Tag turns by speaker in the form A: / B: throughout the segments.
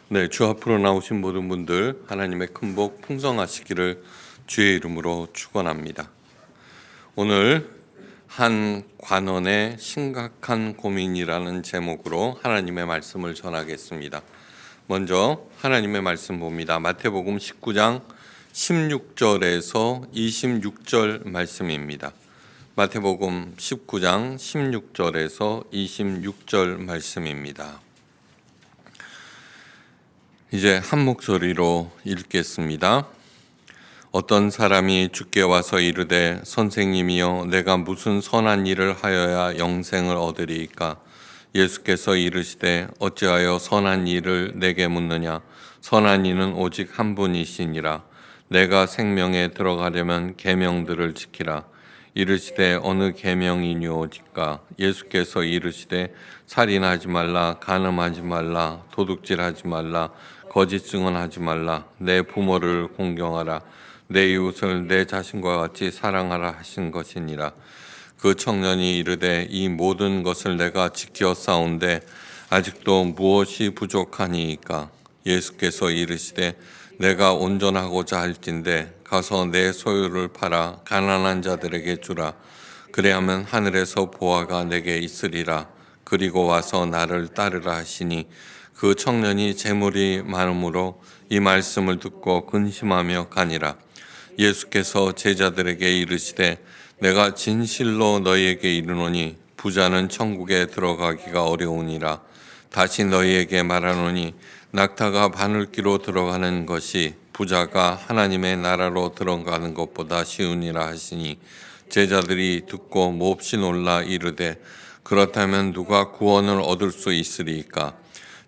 A: 네, 주 앞으로 나오신 모든 분들 하나님의 큰 복 풍성하시기를 주의 이름으로 축원합니다. 오늘 한 관원의 심각한 고민이라는 제목으로 하나님의 말씀을 전하겠습니다. 먼저 하나님의 말씀 봅니다. 마태복음 19장 16절에서 26절 말씀입니다. 마태복음 19장 16절에서 26절 말씀입니다. 이제 한 목소리로 읽겠습니다. 어떤 사람이 주께 와서 이르되 선생님이여 내가 무슨 선한 일을 하여야 영생을 얻으리이까? 예수께서 이르시되 어찌하여 선한 일을 내게 묻느냐? 선한 이는 오직 한 분이시니라. 내가 생명에 들어가려면 계명들을 지키라. 이르시되 어느 계명이뇨니까? 예수께서 이르시되 살인하지 말라, 간음하지 말라, 도둑질하지 말라, 거짓 증언하지 말라, 내 부모를 공경하라, 내 이웃을 내 자신과 같이 사랑하라 하신 것이니라. 그 청년이 이르되 이 모든 것을 내가 지켰사온데 아직도 무엇이 부족하니이까? 예수께서 이르시되 내가 온전하고자 할진대 가서 내 소유를 팔아 가난한 자들에게 주라. 그래야면 하늘에서 보화가 내게 있으리라. 그리고 와서 나를 따르라 하시니 그 청년이 재물이 많음으로 이 말씀을 듣고 근심하며 가니라. 예수께서 제자들에게 이르시되 내가 진실로 너희에게 이르노니 부자는 천국에 들어가기가 어려우니라. 다시 너희에게 말하노니 낙타가 바늘기로 들어가는 것이 부자가 하나님의 나라로 들어가는 것보다 쉬우니라 하시니 제자들이 듣고 몹시 놀라 이르되 그렇다면 누가 구원을 얻을 수 있으리이까?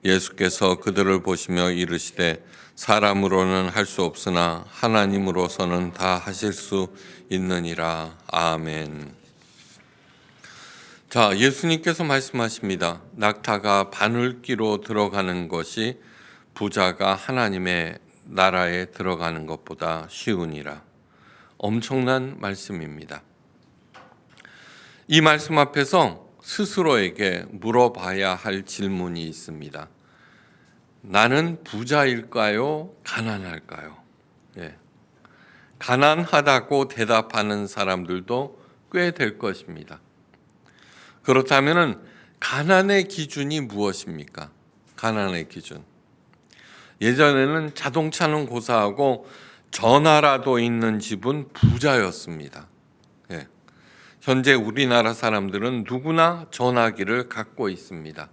A: 예수께서 그들을 보시며 이르시되 사람으로는 할 수 없으나 하나님으로서는 다 하실 수 있느니라. 아멘. 자, 예수님께서 말씀하십니다. 낙타가 바늘기로 들어가는 것이 부자가 하나님의 나라에 들어가는 것보다 쉬우니라. 엄청난 말씀입니다. 이 말씀 앞에서 스스로에게 물어봐야 할 질문이 있습니다. 나는 부자일까요? 가난할까요? 예. 가난하다고 대답하는 사람들도 꽤 될 것입니다. 그렇다면 가난의 기준이 무엇입니까? 가난의 기준. 예전에는 자동차는 고사하고 전화라도 있는 집은 부자였습니다. 예. 현재 우리나라 사람들은 누구나 전화기를 갖고 있습니다.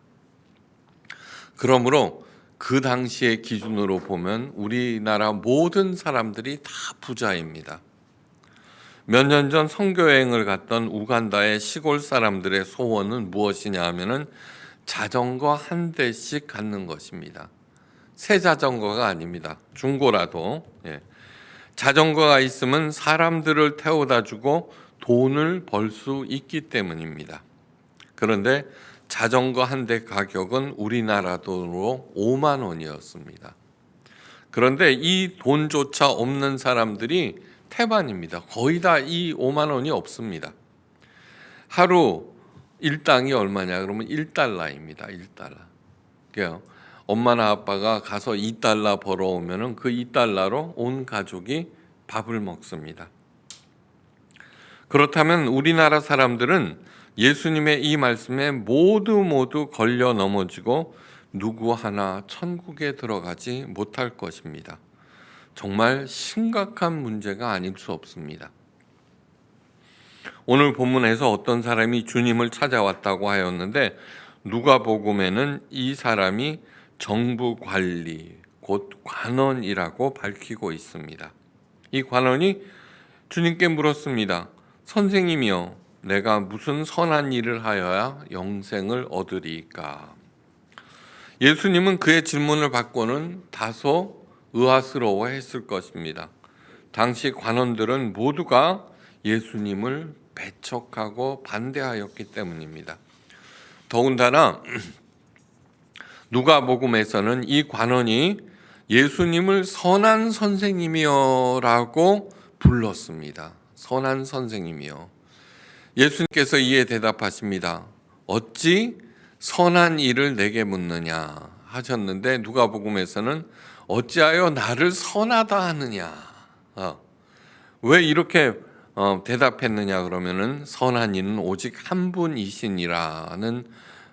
A: 그러므로 그 당시의 기준으로 보면 우리나라 모든 사람들이 다 부자입니다. 몇 년 전 선교여행을 갔던 우간다의 시골 사람들의 소원은 무엇이냐 하면은 자전거 한 대씩 갖는 것입니다. 새 자전거가 아닙니다. 중고라도. 예. 자전거가 있으면 사람들을 태워다 주고 돈을 벌 수 있기 때문입니다. 그런데 자전거 한 대 가격은 우리나라 돈으로 5만 원이었습니다. 그런데 이 돈조차 없는 사람들이 태반입니다. 거의 다 이 5만 원이 없습니다. 하루 일당이 얼마냐 그러면 1달러입니다. 1달러. 그러니까 엄마나 아빠가 가서 2달러 벌어오면 그 2달러로 온 가족이 밥을 먹습니다. 그렇다면 우리나라 사람들은 예수님의 이 말씀에 모두 걸려 넘어지고 누구 하나 천국에 들어가지 못할 것입니다. 정말 심각한 문제가 아닐 수 없습니다. 오늘 본문에서 어떤 사람이 주님을 찾아왔다고 하였는데 누가복음에는 이 사람이 정부 관리, 곧 관원이라고 밝히고 있습니다. 이 관원이 주님께 물었습니다. 선생님이여, 내가 무슨 선한 일을 하여야 영생을 얻으리이까? 예수님은 그의 질문을 받고는 다소 의아스러워했을 것입니다. 당시 관원들은 모두가 예수님을 배척하고 반대하였기 때문입니다. 더군다나 누가복음에서는 이 관원이 예수님을 선한 선생님이여라고 불렀습니다. 선한 선생님이여. 예수님께서 이에 대답하십니다. 어찌 선한 일을 내게 묻느냐 하셨는데 누가복음에서는 어찌하여 나를 선하다 하느냐. 왜 이렇게 대답했느냐 그러면은 선한 이는 오직 한 분이시니라는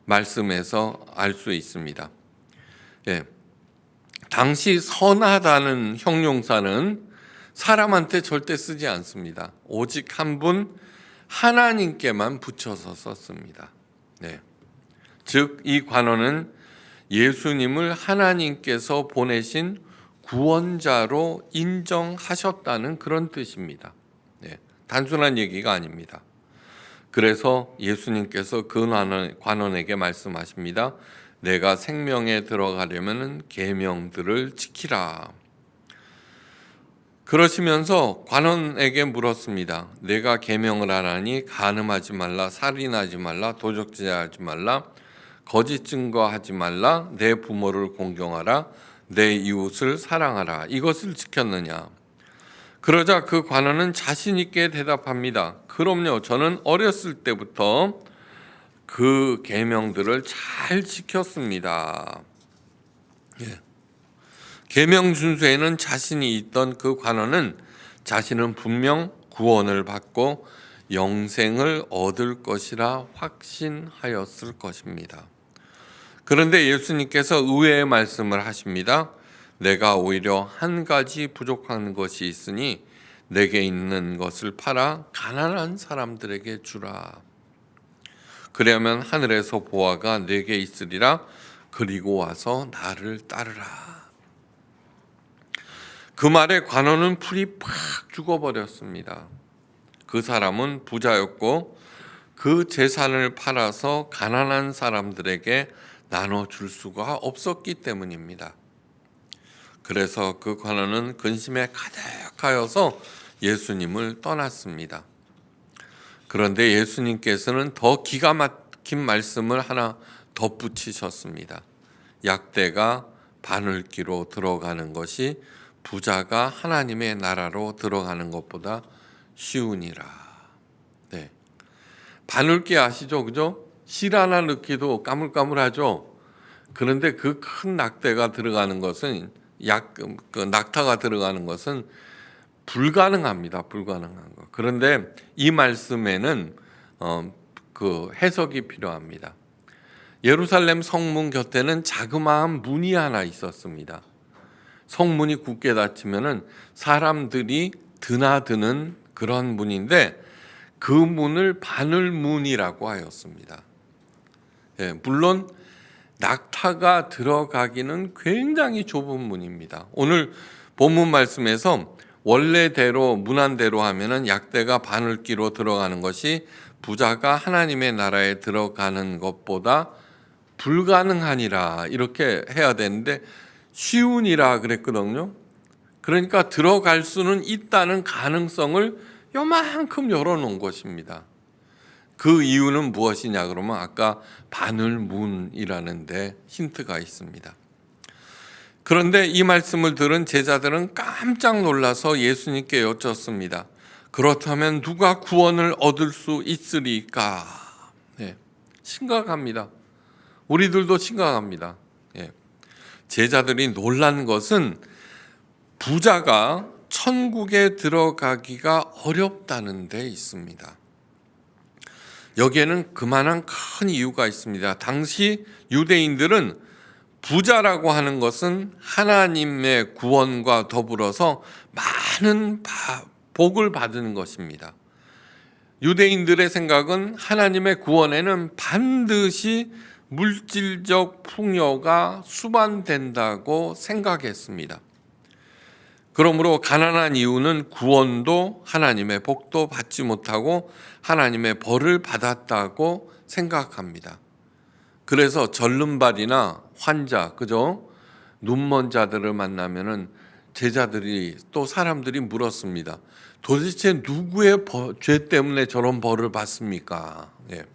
A: 말씀에서 알 수 있습니다. 예. 당시 선하다는 형용사는 사람한테 절대 쓰지 않습니다. 오직 한 분 하나님께만 붙여서 썼습니다. 네. 즉, 이 관원은 예수님을 하나님께서 보내신 구원자로 인정하셨다는 그런 뜻입니다. 네. 단순한 얘기가 아닙니다. 그래서 예수님께서 그 관원에게 말씀하십니다. 내가 생명에 들어가려면 계명들을 지키라. 그러시면서 관원에게 물었습니다. 내가 계명을 안 하니 간음하지 말라, 살인하지 말라, 도적질하지 말라, 거짓 증거하지 말라, 내 부모를 공경하라, 내 이웃을 사랑하라. 이것을 지켰느냐? 그러자 그 관원은 자신 있게 대답합니다. 그럼요. 저는 어렸을 때부터 그 계명들을 잘 지켰습니다. 예. 계명 준수에는 자신이 있던 그 관원은 자신은 분명 구원을 받고 영생을 얻을 것이라 확신하였을 것입니다. 그런데 예수님께서 의외의 말씀을 하십니다. 내가 오히려 한 가지 부족한 것이 있으니 내게 있는 것을 팔아 가난한 사람들에게 주라. 그러면 하늘에서 보화가 내게 있으리라. 그리고 와서 나를 따르라. 그 말에 관원은 풀이 팍 죽어버렸습니다. 그 사람은 부자였고 그 재산을 팔아서 가난한 사람들에게 나눠줄 수가 없었기 때문입니다. 그래서 그 관원은 근심에 가득하여서 예수님을 떠났습니다. 그런데 예수님께서는 더 기가 막힌 말씀을 하나 덧붙이셨습니다. 약대가 바늘기로 들어가는 것이 부자가 하나님의 나라로 들어가는 것보다 쉬우니라. 네. 바늘기 아시죠? 그죠? 실 하나 넣기도 까물까물하죠. 그런데 그 큰 낙대가 들어가는 것은 그 낙타가 들어가는 것은 불가능합니다. 불가능한 거. 그런데 이 말씀에는 그 해석이 필요합니다. 예루살렘 성문 곁에는 자그마한 문이 하나 있었습니다. 성문이 굳게 닫히면은 사람들이 드나드는 그런 문인데 그 문을 바늘문이라고 하였습니다. 예, 물론 낙타가 들어가기는 굉장히 좁은 문입니다. 오늘 본문 말씀에서 원래대로 문안대로 하면은 약대가 바늘기로 들어가는 것이 부자가 하나님의 나라에 들어가는 것보다 불가능하니라 이렇게 해야 되는데 쉬우니라 그랬거든요. 그러니까 들어갈 수는 있다는 가능성을 요만큼 열어놓은 것입니다. 그 이유는 무엇이냐 그러면 아까 바늘문이라는 데 힌트가 있습니다. 그런데 이 말씀을 들은 제자들은 깜짝 놀라서 예수님께 여쭙습니다. 그렇다면 누가 구원을 얻을 수 있으리까? 네, 심각합니다. 우리들도 심각합니다. 예. 제자들이 놀란 것은 부자가 천국에 들어가기가 어렵다는 데 있습니다. 여기에는 그만한 큰 이유가 있습니다. 당시 유대인들은 부자라고 하는 것은 하나님의 구원과 더불어서 많은 복을 받는 것입니다. 유대인들의 생각은 하나님의 구원에는 반드시 물질적 풍요가 수반된다고 생각했습니다. 그러므로 가난한 이유는 구원도 하나님의 복도 받지 못하고 하나님의 벌을 받았다고 생각합니다. 그래서 절름발이나 환자, 그죠? 눈먼 자들을 만나면은 제자들이 또 사람들이 물었습니다. 도대체 누구의 죄 때문에 저런 벌을 받습니까? 예.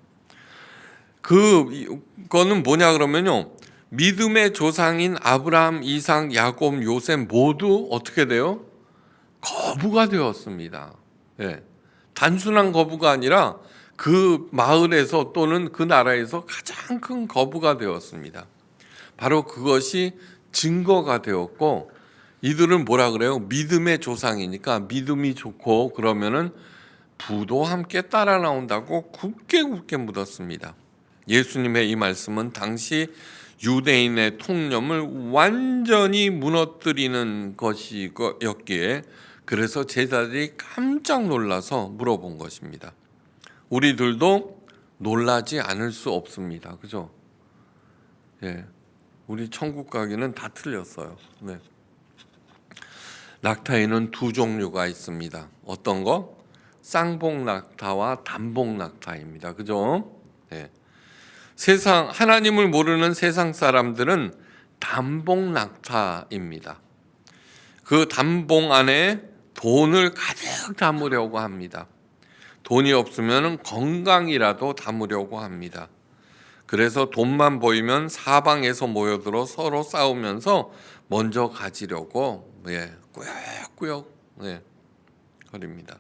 A: 그거는 뭐냐 그러면요. 믿음의 조상인 아브라함, 이삭, 야곱, 요셉 모두 어떻게 돼요? 거부가 되었습니다. 예. 단순한 거부가 아니라 그 마을에서 또는 그 나라에서 가장 큰 거부가 되었습니다. 바로 그것이 증거가 되었고, 이들은 뭐라 그래요? 믿음의 조상이니까 믿음이 좋고 그러면은 부도 함께 따라 나온다고 굳게 묻었습니다. 예수님의 이 말씀은 당시 유대인의 통념을 완전히 무너뜨리는 것이었기에, 그래서 제자들이 깜짝 놀라서 물어본 것입니다. 우리들도 놀라지 않을 수 없습니다. 그죠? 예. 우리 천국 가기는 다 틀렸어요. 네. 낙타에는 두 종류가 있습니다. 어떤 거? 쌍봉 낙타와 단봉 낙타입니다. 그죠? 네. 하나님을 모르는 세상 사람들은 단봉 낙타입니다. 그 단봉 안에 돈을 가득 담으려고 합니다. 돈이 없으면 건강이라도 담으려고 합니다. 그래서 돈만 보이면 사방에서 모여들어 서로 싸우면서 먼저 가지려고 꾸역꾸역 거립니다.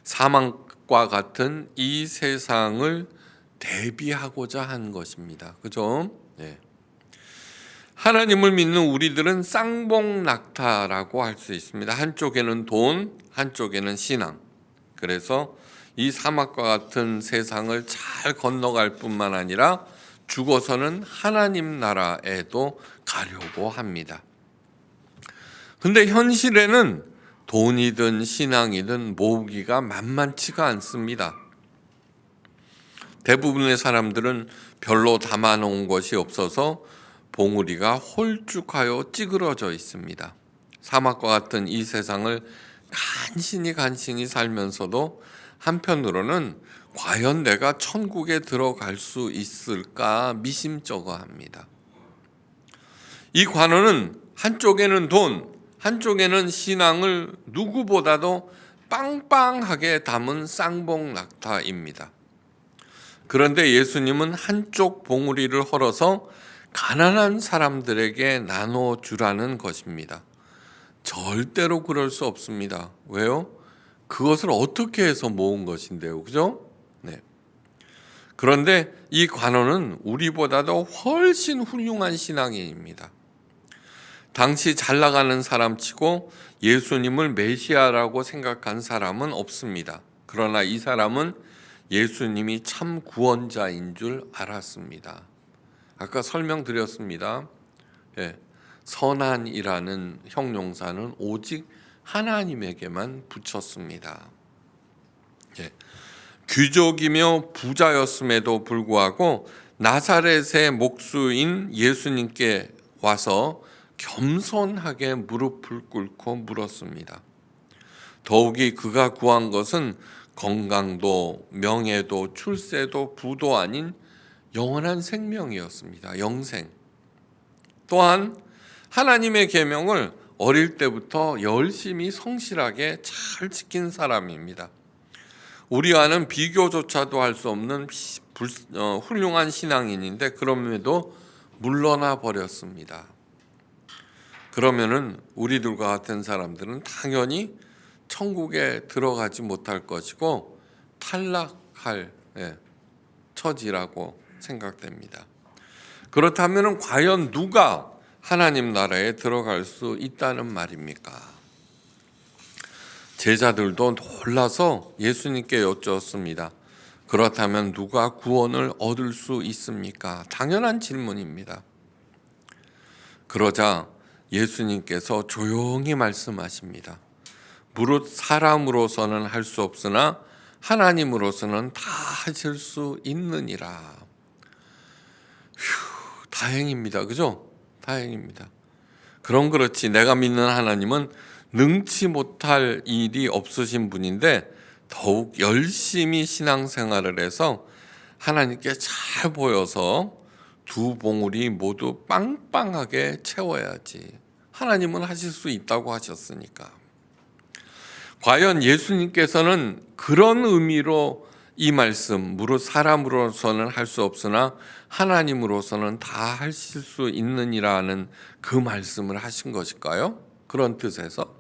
A: 사망과 같은 이 세상을 대비하고자 한 것입니다. 그죠? 하나님을 믿는 우리들은 쌍봉 낙타라고 할 수 있습니다. 한쪽에는 돈, 한쪽에는 신앙. 그래서 이 사막과 같은 세상을 잘 건너갈 뿐만 아니라 죽어서는 하나님 나라에도 가려고 합니다. 근데 현실에는 돈이든 신앙이든 모으기가 만만치가 않습니다. 대부분의 사람들은 별로 담아놓은 것이 없어서 봉우리가 홀쭉하여 찌그러져 있습니다. 사막과 같은 이 세상을 간신히 살면서도 한편으로는 과연 내가 천국에 들어갈 수 있을까 미심쩍어합니다. 이 관원은 한쪽에는 돈, 한쪽에는 신앙을 누구보다도 빵빵하게 담은 쌍봉 낙타입니다. 그런데 예수님은 한쪽 봉우리를 헐어서 가난한 사람들에게 나눠주라는 것입니다. 절대로 그럴 수 없습니다. 왜요? 그것을 어떻게 해서 모은 것인데요. 그죠? 네. 그런데 이 관원은 우리보다도 훨씬 훌륭한 신앙인입니다. 당시 잘 나가는 사람치고 예수님을 메시아라고 생각한 사람은 없습니다. 그러나 이 사람은 예수님이 참 구원자인 줄 알았습니다. 아까 설명드렸습니다. 선한이라는 형용사는 오직 하나님에게만 붙였습니다. 귀족이며 부자였음에도 불구하고 나사렛의 목수인 예수님께 와서 겸손하게 무릎을 꿇고 물었습니다. 더욱이 그가 구한 것은 건강도 명예도 출세도 부도 아닌 영원한 생명이었습니다. 영생. 또한 하나님의 계명을 어릴 때부터 열심히 성실하게 잘 지킨 사람입니다. 우리와는 비교조차도 할 수 없는 훌륭한 신앙인인데 그럼에도 물러나 버렸습니다. 그러면은 우리들과 같은 사람들은 당연히 천국에 들어가지 못할 것이고 탈락할 처지라고 생각됩니다. 그렇다면 과연 누가 하나님 나라에 들어갈 수 있다는 말입니까? 제자들도 놀라서 예수님께 여쭈었습니다. 그렇다면 누가 구원을 얻을 수 있습니까? 당연한 질문입니다. 그러자 예수님께서 조용히 말씀하십니다. 무릇 사람으로서는 할 수 없으나 하나님으로서는 다 하실 수 있느니라. 다행입니다. 그죠? 다행입니다. 그럼 그렇지, 내가 믿는 하나님은 능치 못할 일이 없으신 분인데 더욱 열심히 신앙생활을 해서 하나님께 잘 보여서 두 봉우리 모두 빵빵하게 채워야지. 하나님은 하실 수 있다고 하셨으니까. 과연 예수님께서는 그런 의미로 이 말씀, 무릇 사람으로서는 할 수 없으나 하나님으로서는 다 하실 수 있느니라는 그 말씀을 하신 것일까요? 그런 뜻에서?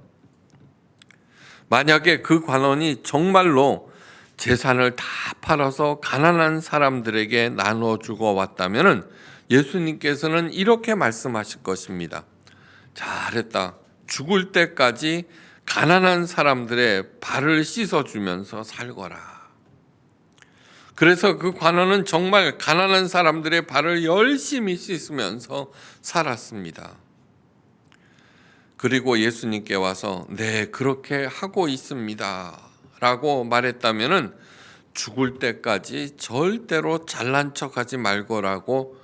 A: 만약에 그 관원이 정말로 재산을 다 팔아서 가난한 사람들에게 나눠주고 왔다면 예수님께서는 이렇게 말씀하실 것입니다. 잘했다. 죽을 때까지 가난한 사람들의 발을 씻어주면서 살거라. 그래서 그 관원은 정말 가난한 사람들의 발을 열심히 씻으면서 살았습니다. 그리고 예수님께 와서 네, 그렇게 하고 있습니다 라고 말했다면은 죽을 때까지 절대로 잘난 척하지 말거라고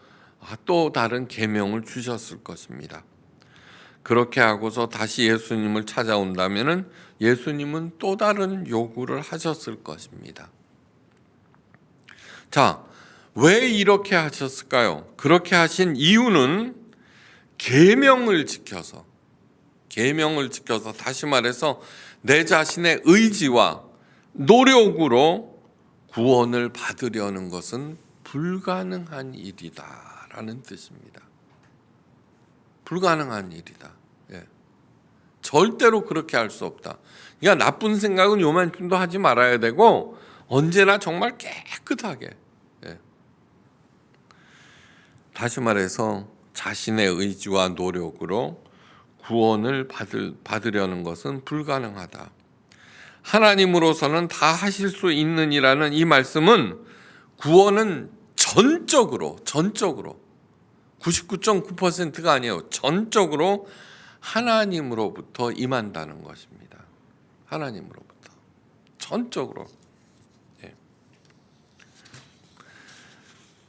A: 또 다른 계명을 주셨을 것입니다. 그렇게 하고서 다시 예수님을 찾아온다면은 예수님은 또 다른 요구를 하셨을 것입니다. 자, 왜 이렇게 하셨을까요? 그렇게 하신 이유는 계명을 지켜서 다시 말해서 내 자신의 의지와 노력으로 구원을 받으려는 것은 불가능한 일이다라는 뜻입니다. 불가능한 일이다. 예. 절대로 그렇게 할 수 없다. 그러니까 나쁜 생각은 요만큼도 하지 말아야 되고 언제나 정말 깨끗하게. 예. 다시 말해서 자신의 의지와 노력으로 구원을 받으려는 것은 불가능하다. 하나님으로서는 다 하실 수 있느니라는 이 말씀은 구원은 전적으로 99.9%가 아니에요. 전적으로 하나님으로부터 임한다는 것입니다. 하나님으로부터 전적으로. 예.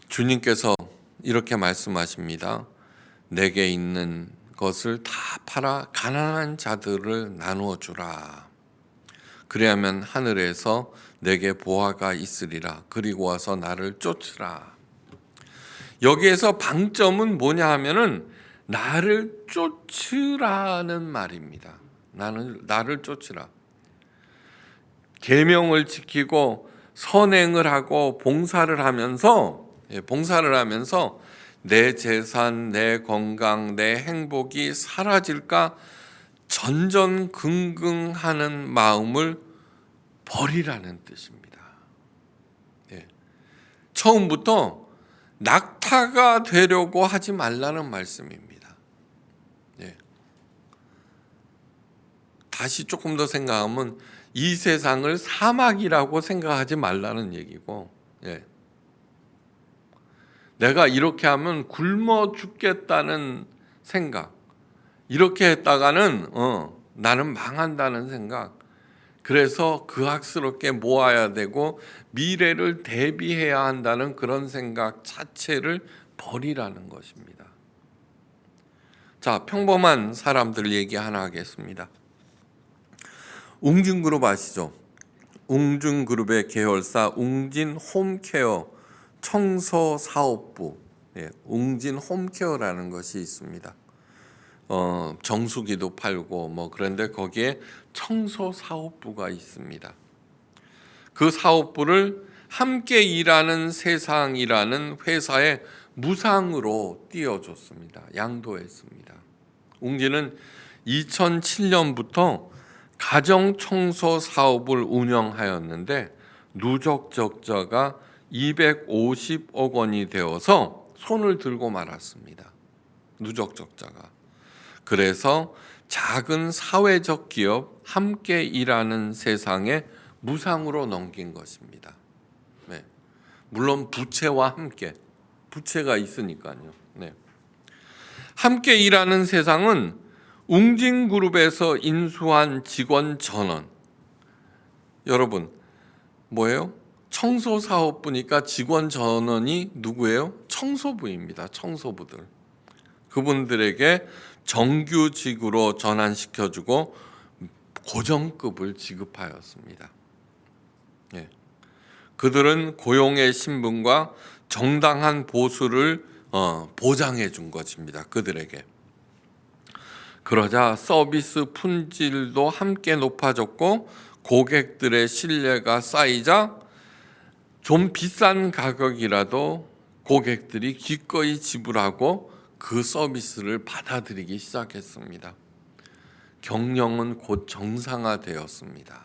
A: 주님께서 이렇게 말씀하십니다. 내게 있는 것을 다 팔아 가난한 자들을 나누어 주라. 그래야면 하늘에서 내게 보화가 있으리라. 그리고 와서 나를 쫓으라. 여기에서 방점은 뭐냐 하면은 나를 쫓으라는 말입니다. 나를 쫓으라. 계명을 지키고 선행을 하고 봉사를 하면서 내 재산, 내 건강, 내 행복이 사라질까 전전긍긍하는 마음을 버리라는 뜻입니다. 예. 처음부터 낙타가 되려고 하지 말라는 말씀입니다. 예. 다시 조금 더 생각하면 이 세상을 사막이라고 생각하지 말라는 얘기고, 예. 내가 이렇게 하면 굶어 죽겠다는 생각, 이렇게 했다가는 나는 망한다는 생각, 그래서 그악스럽게 모아야 되고 미래를 대비해야 한다는 그런 생각 자체를 버리라는 것입니다. 자, 평범한 사람들 얘기 하나 하겠습니다. 웅진그룹 아시죠? 웅진그룹의 계열사 웅진홈케어 청소사업부, 웅진홈케어라는 것이 있습니다. 정수기도 팔고 그런데 거기에 청소사업부가 있습니다. 그 사업부를 함께 일하는 세상이라는 회사에 무상으로 띄워줬습니다. 양도했습니다. 웅진은 2007년부터 가정청소 사업을 운영하였는데 누적 적자가 250억 원이 되어서 손을 들고 말았습니다. 누적 적자가. 그래서 작은 사회적 기업 함께 일하는 세상에 무상으로 넘긴 것입니다. 네. 물론 부채와 함께, 부채가 있으니까요. 네. 함께 일하는 세상은 웅진그룹에서 인수한 직원 전원. 여러분, 뭐예요? 청소사업부니까 직원 전원이 누구예요? 청소부입니다. 청소부들. 그분들에게 정규직으로 전환시켜주고 고정급을 지급하였습니다. 예. 그들은 고용의 신분과 정당한 보수를 보장해 준 것입니다. 그들에게. 그러자 서비스 품질도 함께 높아졌고 고객들의 신뢰가 쌓이자 좀 비싼 가격이라도 고객들이 기꺼이 지불하고 그 서비스를 받아들이기 시작했습니다. 경영은 곧 정상화되었습니다.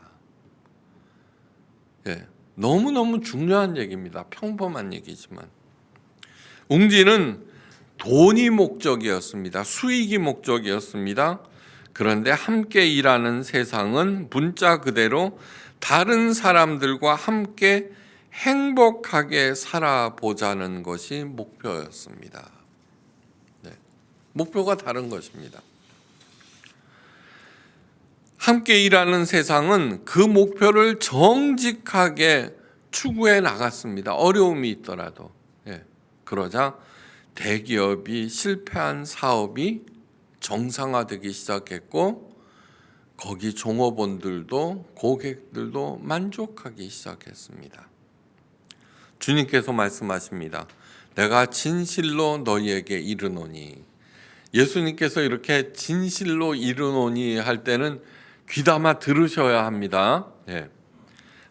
A: 예, 너무너무 중요한 얘기입니다. 평범한 얘기지만 웅진은 돈이 목적이었습니다. 수익이 목적이었습니다. 그런데 함께 일하는 세상은 문자 그대로 다른 사람들과 함께 행복하게 살아보자는 것이 목표였습니다. 네. 목표가 다른 것입니다. 함께 일하는 세상은 그 목표를 정직하게 추구해 나갔습니다. 어려움이 있더라도. 그러자 대기업이 실패한 사업이 정상화되기 시작했고 거기 종업원들도 고객들도 만족하기 시작했습니다. 주님께서 말씀하십니다. 내가 진실로 너희에게 이르노니. 예수님께서 이렇게 진실로 이르노니 할 때는 귀담아 들으셔야 합니다.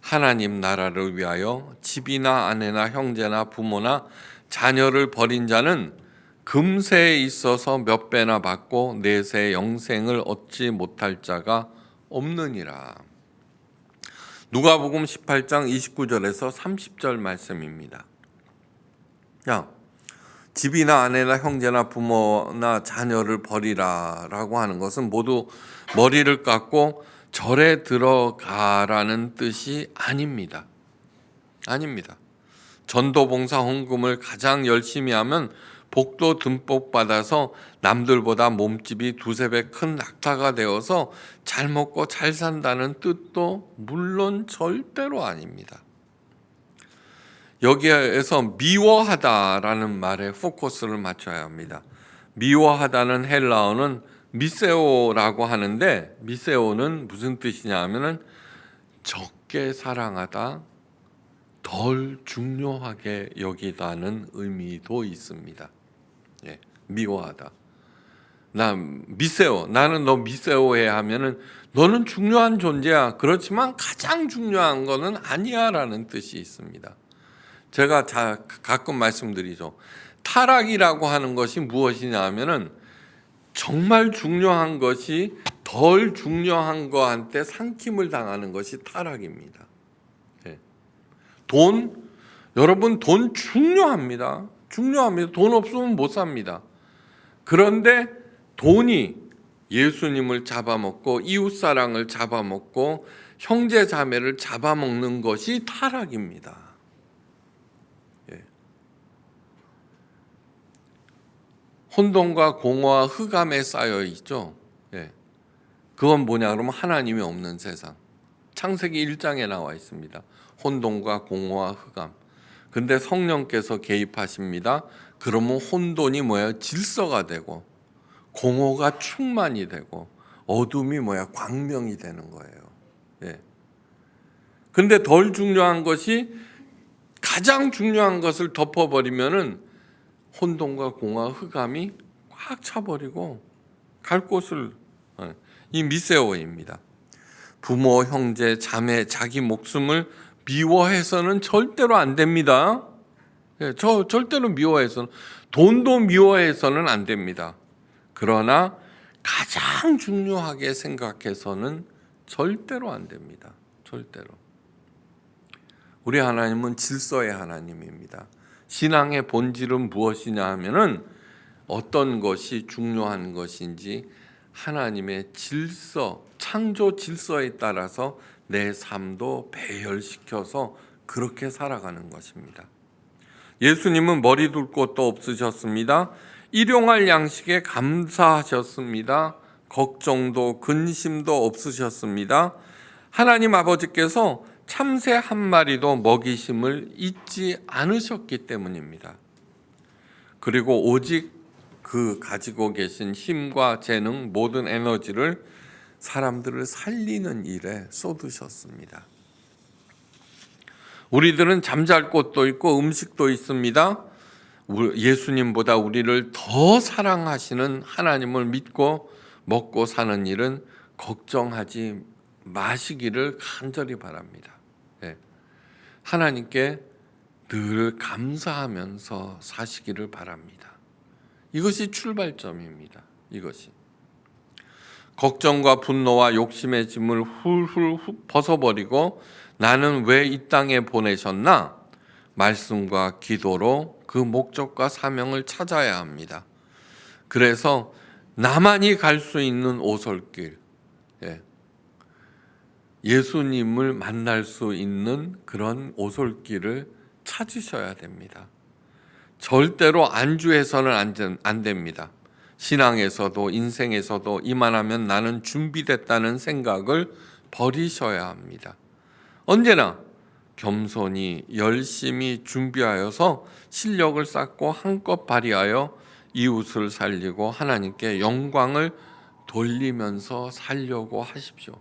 A: 하나님 나라를 위하여 집이나 아내나 형제나 부모나 자녀를 버린 자는 금세에 있어서 몇 배나 받고 내세 영생을 얻지 못할 자가 없느니라. 누가복음 18장 29절에서 30절 말씀입니다. 집이나 아내나 형제나 부모나 자녀를 버리라 라고 하는 것은 모두 머리를 깎고 절에 들어가라는 뜻이 아닙니다. 전도봉사 헌금을 가장 열심히 하면 복도 듬뿍 받아서 남들보다 몸집이 두세 배 큰 낙타가 되어서 잘 먹고 잘 산다는 뜻도 물론 절대로 아닙니다. 여기에서 미워하다라는 말에 포커스를 맞춰야 합니다. 미워하다는 헬라어는 미세오라고 하는데 미세오는 무슨 뜻이냐 하면은 적게 사랑하다, 덜 중요하게 여기다는 의미도 있습니다. 미워하다. 나는 너 미세오해 하면은 너는 중요한 존재야. 그렇지만 가장 중요한 거는 아니야라는 뜻이 있습니다. 제가 가끔 말씀드리죠. 타락이라고 하는 것이 무엇이냐 하면은 정말 중요한 것이 덜 중요한 거한테 삼킴을 당하는 것이 타락입니다. 여러분 돈 중요합니다. 돈 없으면 못 삽니다. 그런데 돈이 예수님을 잡아먹고 이웃사랑을 잡아먹고 형제자매를 잡아먹는 것이 타락입니다. 혼돈과 공허와 흑암에 쌓여 있죠. 그건 뭐냐 그러면 하나님이 없는 세상. 창세기 1장에 나와 있습니다. 혼돈과 공허와 흑암. 근데 성령께서 개입하십니다. 그러면 혼돈이 뭐예요? 질서가 되고 공허가 충만이 되고 어둠이 뭐야? 광명이 되는 거예요. 근데 덜 중요한 것이 가장 중요한 것을 덮어버리면은 혼돈과 공허, 흑암이 꽉 차버리고 갈 곳을 이 미세오입니다. 부모, 형제, 자매, 자기 목숨을 미워해서는 절대로 안 됩니다. 절대로 미워해서는 돈도 미워해서는 안 됩니다. 그러나 가장 중요하게 생각해서는 절대로 안 됩니다. 절대로. 우리 하나님은 질서의 하나님입니다. 신앙의 본질은 무엇이냐 하면은 어떤 것이 중요한 것인지 하나님의 질서, 창조 질서에 따라서 내 삶도 배열시켜서 그렇게 살아가는 것입니다. 예수님은 머리 둘 곳도 없으셨습니다. 일용할 양식에 감사하셨습니다. 걱정도 근심도 없으셨습니다. 하나님 아버지께서 참새 한 마리도 먹이심을 잊지 않으셨기 때문입니다. 그리고 오직 그 가지고 계신 힘과 재능, 모든 에너지를 사람들을 살리는 일에 쏟으셨습니다. 우리들은 잠잘 곳도 있고 음식도 있습니다. 예수님보다 우리를 더 사랑하시는 하나님을 믿고 먹고 사는 일은 걱정하지 마시기를 간절히 바랍니다. 하나님께 늘 감사하면서 사시기를 바랍니다. 이것이 출발점입니다. 이것이 걱정과 분노와 욕심의 짐을 훌훌 벗어버리고 나는 왜 이 땅에 보내셨나? 말씀과 기도로 그 목적과 사명을 찾아야 합니다. 그래서 나만이 갈 수 있는 오솔길, 예수님을 만날 수 있는 그런 오솔길을 찾으셔야 됩니다. 절대로 안주해서는 안 됩니다. 신앙에서도 인생에서도 이만하면 나는 준비됐다는 생각을 버리셔야 합니다. 언제나 겸손히 열심히 준비하여서 실력을 쌓고 한껏 발휘하여 이웃을 살리고 하나님께 영광을 돌리면서 살려고 하십시오.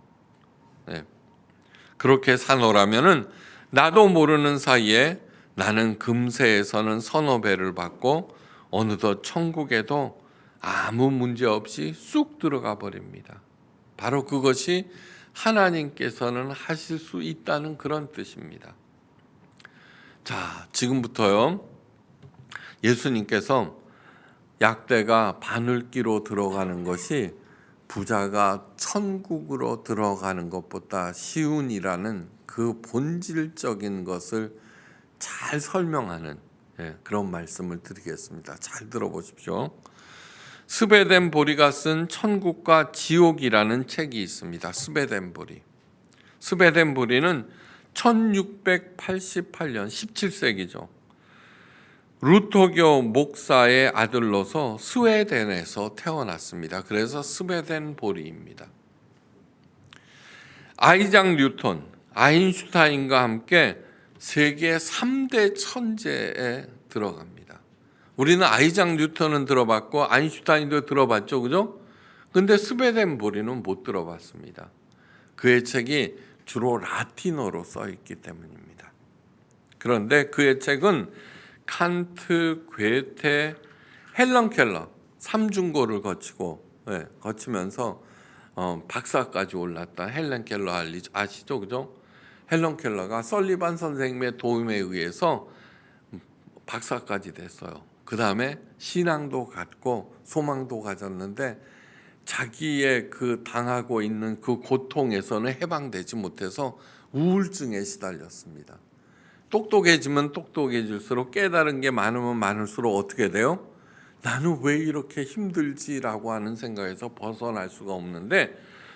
A: 그렇게 사노라면은 나도 모르는 사이에 나는 금세에서는 서너 배를 받고 어느덧 천국에도 아무 문제 없이 쑥 들어가 버립니다. 바로 그것이 하나님께서는 하실 수 있다는 그런 뜻입니다. 자, 지금부터요, 예수님께서 약대가 바늘기로 들어가는 것이 부자가 천국으로 들어가는 것보다 쉬운이라는 그 본질적인 것을 잘 설명하는 그런 말씀을 드리겠습니다. 잘 들어보십시오. 스베덴 보리가 쓴 천국과 지옥이라는 책이 있습니다. 스베덴 보리. 스베덴 보리는 1688년 17세기죠. 루터교 목사의 아들로서 스웨덴에서 태어났습니다. 그래서 스베덴 보리입니다. 아이작 뉴턴, 아인슈타인과 함께 세계 3대 천재에 들어갑니다. 우리는 아이작 뉴턴은 들어봤고 아인슈타인도 들어봤죠, 그죠? 근데 스베덴 보리는 못 들어봤습니다. 그의 책이 주로 라틴어로 써 있기 때문입니다. 그런데 그의 책은 칸트, 괴테, 헬런 켈러 3중고를 거치면서 박사까지 올랐다. 헬런 켈러 아시죠, 그죠? 헬런 켈러가 설리반 선생님의 도움에 의해서 박사까지 됐어요. 그 다음에 신앙도 갖고 소망도 가졌는데 자기의 그 당하고 있는 그 고통에서는 해방되지 못해서 우울증에 시달렸습니다. 똑똑해지면 똑똑해질수록 깨달은 게 많으면 많을수록 어떻게 돼요? 나는 왜 이렇게 힘들지라고 하는 생각에서 벗어날 수가 없는데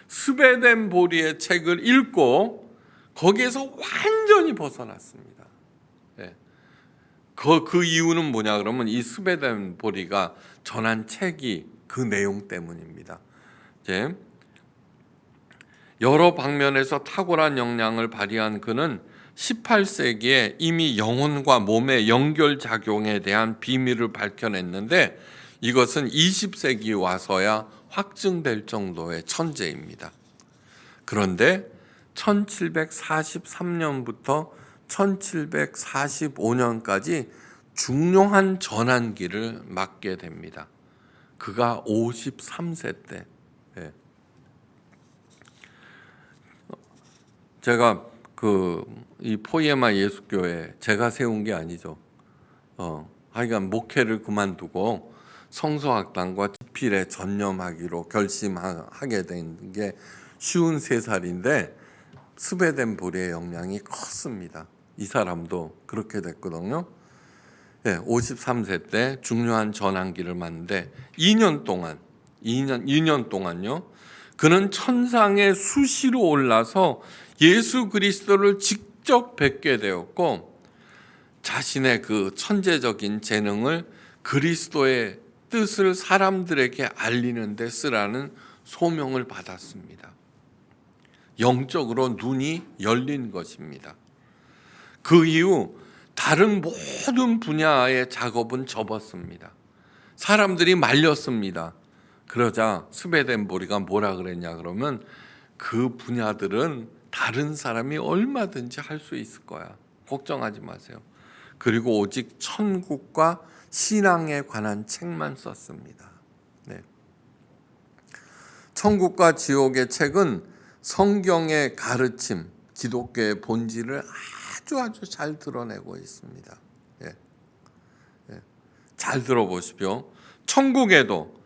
A: 스베덴 보리의 책을 읽고 거기에서 완전히 벗어났습니다. 그 이유는 뭐냐 그러면 이 스베덴 보리가 전한 책이 그 내용 때문입니다. 이제 여러 방면에서 탁월한 역량을 발휘한 그는 18세기에 이미 영혼과 몸의 연결작용에 대한 비밀을 밝혀냈는데 이것은 20세기 와서야 확증될 정도의 천재입니다. 그런데 1743년부터 1745년까지 중요한 전환기를 맞게 됩니다. 그가 53세 때. 제가 이 포이에마 예수교회 제가 세운 게 아니죠. 하여간 목회를 그만두고 성서학당과 집필에 전념하기로 결심하게 된 게 53살인데 스베덴 보리의 영향이 컸습니다. 이 사람도 그렇게 됐거든요. 53세 때 중요한 전환기를 맞는데 2년 동안요. 그는 천상에 수시로 올라서 예수 그리스도를 직접 뵙게 되었고 자신의 그 천재적인 재능을 그리스도의 뜻을 사람들에게 알리는 데 쓰라는 소명을 받았습니다. 영적으로 눈이 열린 것입니다. 그 이후 다른 모든 분야의 작업은 접었습니다. 사람들이 말렸습니다. 그러자 스베덴 보리가 뭐라 그랬냐 그러면 그 분야들은 다른 사람이 얼마든지 할 수 있을 거야. 걱정하지 마세요. 그리고 오직 천국과 신앙에 관한 책만 썼습니다. 천국과 지옥의 책은 성경의 가르침, 기독교의 본질을 아주 잘 드러내고 있습니다. 잘 들어보십시오. 천국에도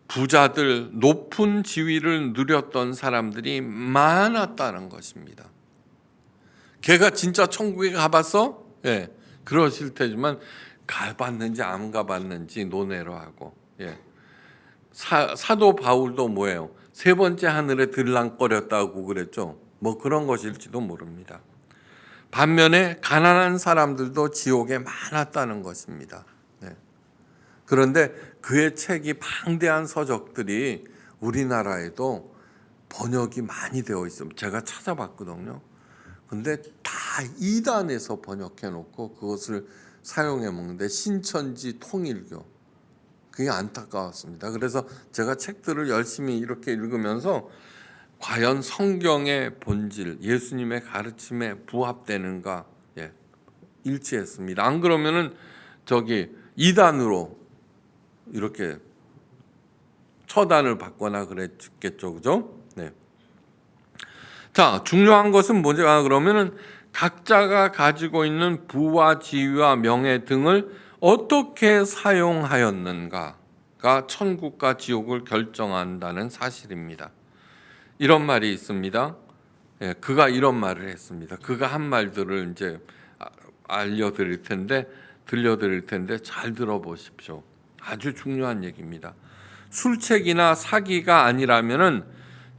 A: 부자들, 높은 지위를 누렸던 사람들이 많았다는 것입니다. 걔가 진짜 천국에 가봤어? 그러실 테지만 가봤는지 안 가봤는지 논외로 하고, 사도 바울도 뭐예요? 세 번째 하늘에 들락거렸다고 그랬죠. 뭐 그런 것일지도 모릅니다. 반면에 가난한 사람들도 지옥에 많았다는 것입니다. 그런데 그의 책이 방대한 서적들이 우리나라에도 번역이 많이 되어 있습니다. 제가 찾아봤거든요. 근데 다 이단에서 번역해 놓고 그것을 사용해 먹는데 신천지 통일교, 그게 안타까웠습니다. 그래서 제가 책들을 열심히 이렇게 읽으면서 과연 성경의 본질, 예수님의 가르침에 부합되는가 일치했습니다. 안 그러면은 이단으로 이렇게 처단을 받거나 그랬겠죠, 그죠? 자, 중요한 것은 뭐냐 그러면은 각자가 가지고 있는 부와 지위와 명예 등을 어떻게 사용하였는가가 천국과 지옥을 결정한다는 사실입니다. 이런 말이 있습니다. 그가 이런 말을 했습니다. 그가 한 말들을 이제 들려드릴 텐데 잘 들어보십시오. 아주 중요한 얘기입니다. 술책이나 사기가 아니라면은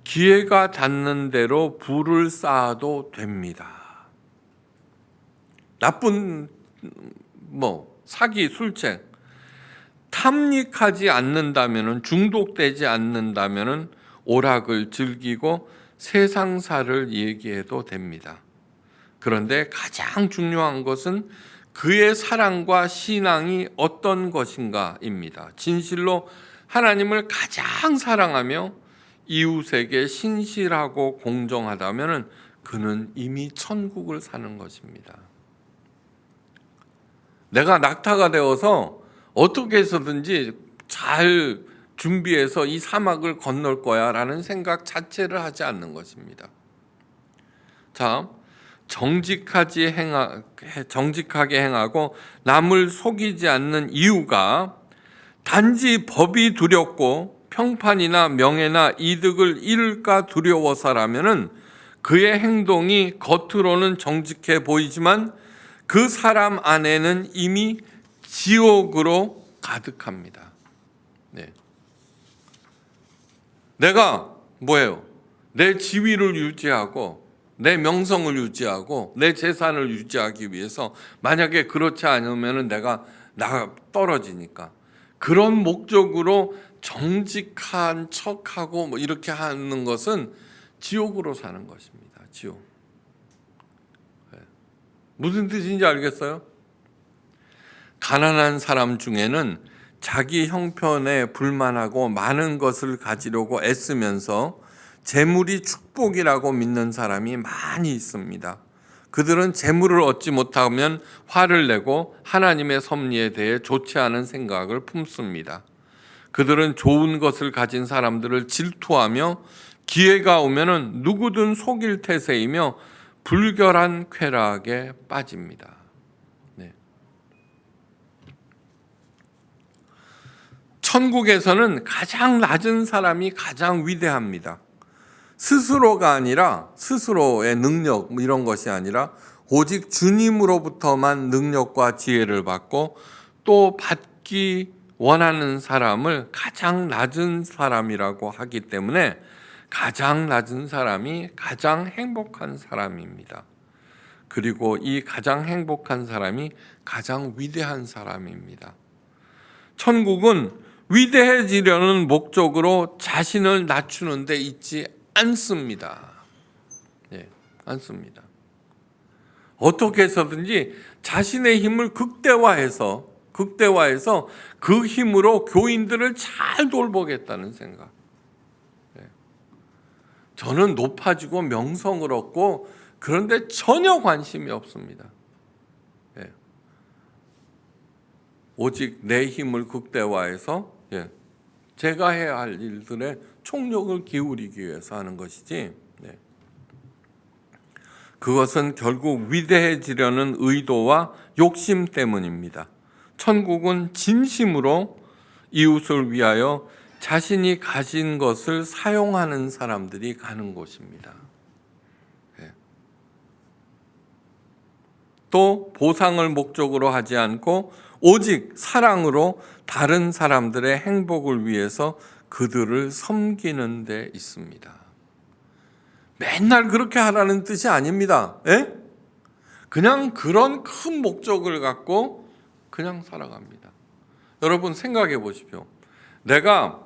A: 기회가 닿는 대로 부를 쌓아도 됩니다. 나쁜 사기, 술책, 탐닉하지 않는다면은, 중독되지 않는다면은 오락을 즐기고 세상사를 얘기해도 됩니다. 그런데 가장 중요한 것은 그의 사랑과 신앙이 어떤 것인가입니다. 진실로 하나님을 가장 사랑하며 이웃에게 신실하고 공정하다면 그는 이미 천국을 사는 것입니다. 내가 낙타가 되어서 어떻게 해서든지 잘 준비해서 이 사막을 건널 거야 라는 생각 자체를 하지 않는 것입니다. 자, 정직하게 행하고 남을 속이지 않는 이유가 단지 법이 두렵고 평판이나 명예나 이득을 잃을까 두려워서라면은 그의 행동이 겉으로는 정직해 보이지만 그 사람 안에는 이미 지옥으로 가득합니다. 내가 내 지위를 유지하고 내 명성을 유지하고 내 재산을 유지하기 위해서 만약에 그렇지 않으면 내가 떨어지니까 그런 목적으로 정직한 척하고 이렇게 하는 것은 지옥으로 사는 것입니다. 지옥. 무슨 뜻인지 알겠어요? 가난한 사람 중에는 자기 형편에 불만하고 많은 것을 가지려고 애쓰면서 재물이 축복이라고 믿는 사람이 많이 있습니다. 그들은 재물을 얻지 못하면 화를 내고 하나님의 섭리에 대해 좋지 않은 생각을 품습니다. 그들은 좋은 것을 가진 사람들을 질투하며 기회가 오면은 누구든 속일 태세이며 불결한 쾌락에 빠집니다. 천국에서는 가장 낮은 사람이 가장 위대합니다. 스스로가 아니라 스스로의 능력 이런 것이 아니라 오직 주님으로부터만 능력과 지혜를 받고 또 받기 원하는 사람을 가장 낮은 사람이라고 하기 때문에 가장 낮은 사람이 가장 행복한 사람입니다. 그리고 이 가장 행복한 사람이 가장 위대한 사람입니다. 천국은 위대해지려는 목적으로 자신을 낮추는 데 있지 않습니다. 않습니다. 어떻게 해서든지 자신의 힘을 극대화해서 그 힘으로 교인들을 잘 돌보겠다는 생각. 저는 높아지고 명성을 얻고 그런데 전혀 관심이 없습니다. 오직 내 힘을 극대화해서 제가 해야 할 일들에 총력을 기울이기 위해서 하는 것이지, 그것은 결국 위대해지려는 의도와 욕심 때문입니다. 천국은 진심으로 이웃을 위하여 자신이 가진 것을 사용하는 사람들이 가는 곳입니다. 또 보상을 목적으로 하지 않고 오직 사랑으로 다른 사람들의 행복을 위해서 그들을 섬기는 데 있습니다. 맨날 그렇게 하라는 뜻이 아닙니다. 예? 그냥 그런 큰 목적을 갖고 그냥 살아갑니다. 여러분 생각해 보십시오. 내가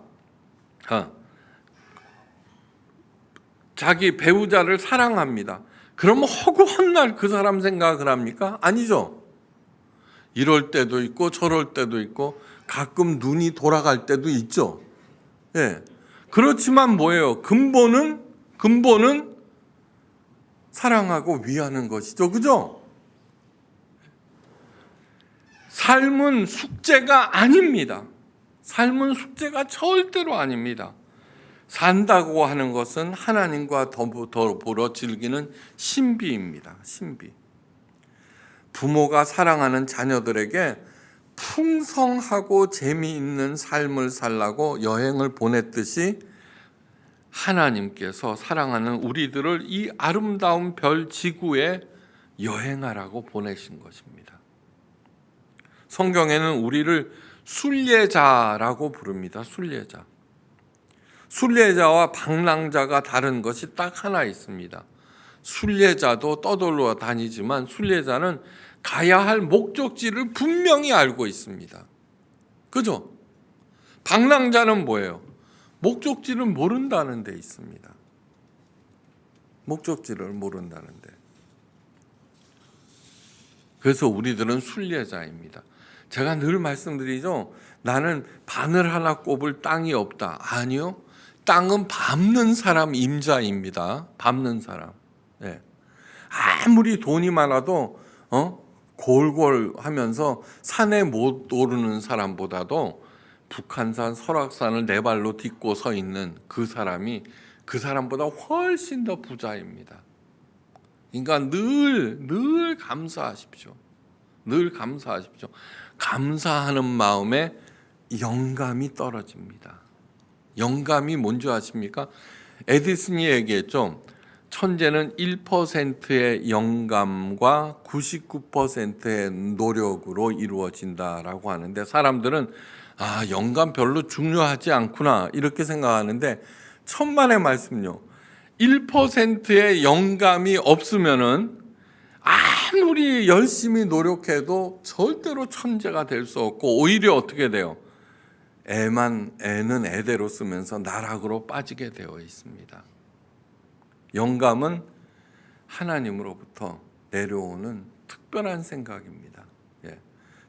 A: 자기 배우자를 사랑합니다. 그러면 허구한 날 그 사람 생각을 합니까? 아니죠. 이럴 때도 있고 저럴 때도 있고 가끔 눈이 돌아갈 때도 있죠. 예. 그렇지만 뭐예요? 근본은 사랑하고 위하는 것이죠. 그죠? 삶은 숙제가 아닙니다. 삶은 숙제가 절대로 아닙니다. 산다고 하는 것은 하나님과 더불어 즐기는 신비입니다. 신비. 부모가 사랑하는 자녀들에게 풍성하고 재미있는 삶을 살라고 여행을 보냈듯이 하나님께서 사랑하는 우리들을 이 아름다운 별 지구에 여행하라고 보내신 것입니다. 성경에는 우리를 순례자라고 부릅니다. 순례자. 순례자와 방랑자가 다른 것이 딱 하나 있습니다. 순례자도 떠돌러 다니지만 순례자는 가야 할 목적지를 분명히 알고 있습니다. 그죠? 방랑자는 뭐예요? 목적지를 모른다는 데 있습니다. 목적지를 모른다는 데. 그래서 우리들은 순례자입니다. 제가 늘 말씀드리죠. 나는 바늘 하나 꼽을 땅이 없다. 아니요. 땅은 밟는 사람 임자입니다. 밟는 사람. 네. 아무리 돈이 많아도 골골 하면서 산에 못 오르는 사람보다도 북한산, 설악산을 네 발로 딛고 서 있는 그 사람이 그 사람보다 훨씬 더 부자입니다. 그러니까 늘 감사하십시오. 늘 감사하십시오. 감사하는 마음에 영감이 떨어집니다. 영감이 뭔지 아십니까? 에디슨이 얘기했죠. 천재는 1%의 영감과 99%의 노력으로 이루어진다라고 하는데 사람들은 영감 별로 중요하지 않구나 이렇게 생각하는데 천만의 말씀요. 1%의 영감이 없으면은 아무리 열심히 노력해도 절대로 천재가 될 수 없고 오히려 어떻게 돼요? 애는 애대로 쓰면서 나락으로 빠지게 되어 있습니다. 영감은 하나님으로부터 내려오는 특별한 생각입니다.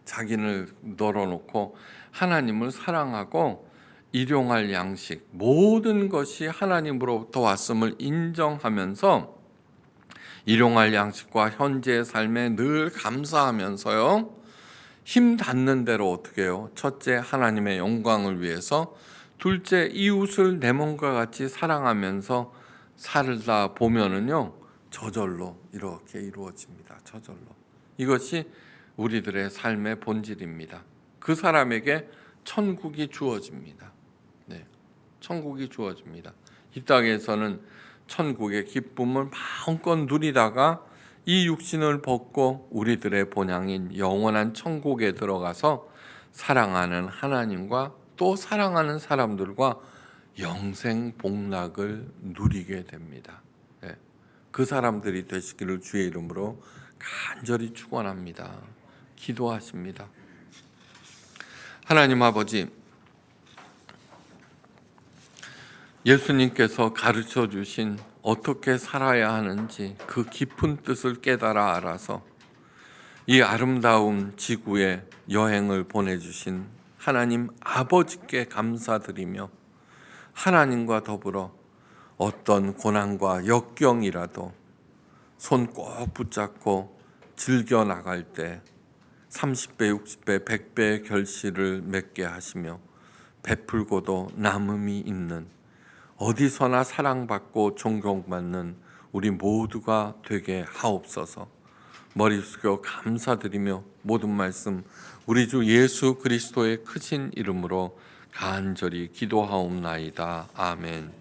A: 자기를 널어놓고 하나님을 사랑하고 일용할 양식 모든 것이 하나님으로부터 왔음을 인정하면서 일용할 양식과 현재의 삶에 늘 감사하면서요. 힘 닿는 대로 어떻게 해요? 첫째, 하나님의 영광을 위해서, 둘째, 이웃을 내 몸과 같이 사랑하면서 살다 보면은요, 저절로 이렇게 이루어집니다. 저절로. 이것이 우리들의 삶의 본질입니다. 그 사람에게 천국이 주어집니다. 네, 천국이 주어집니다. 이 땅에서는 천국의 기쁨을 마음껏 누리다가 이 육신을 벗고 우리들의 본향인 영원한 천국에 들어가서 사랑하는 하나님과 또 사랑하는 사람들과 영생 복락을 누리게 됩니다. 네. 그 사람들이 되시기를 주의 이름으로 간절히 축원합니다. 기도하십니다. 하나님 아버지, 예수님께서 가르쳐 주신 어떻게 살아야 하는지 그 깊은 뜻을 깨달아 알아서 이 아름다운 지구에 여행을 보내주신 하나님 아버지께 감사드리며 하나님과 더불어 어떤 고난과 역경이라도 손 꼭 붙잡고 즐겨 나갈 때 30배, 60배, 100배의 결실을 맺게 하시며 베풀고도 남음이 있는 어디서나 사랑받고 존경받는 우리 모두가 되게 하옵소서. 머리 숙여 감사드리며 모든 말씀 우리 주 예수 그리스도의 크신 이름으로 간절히 기도하옵나이다. 아멘.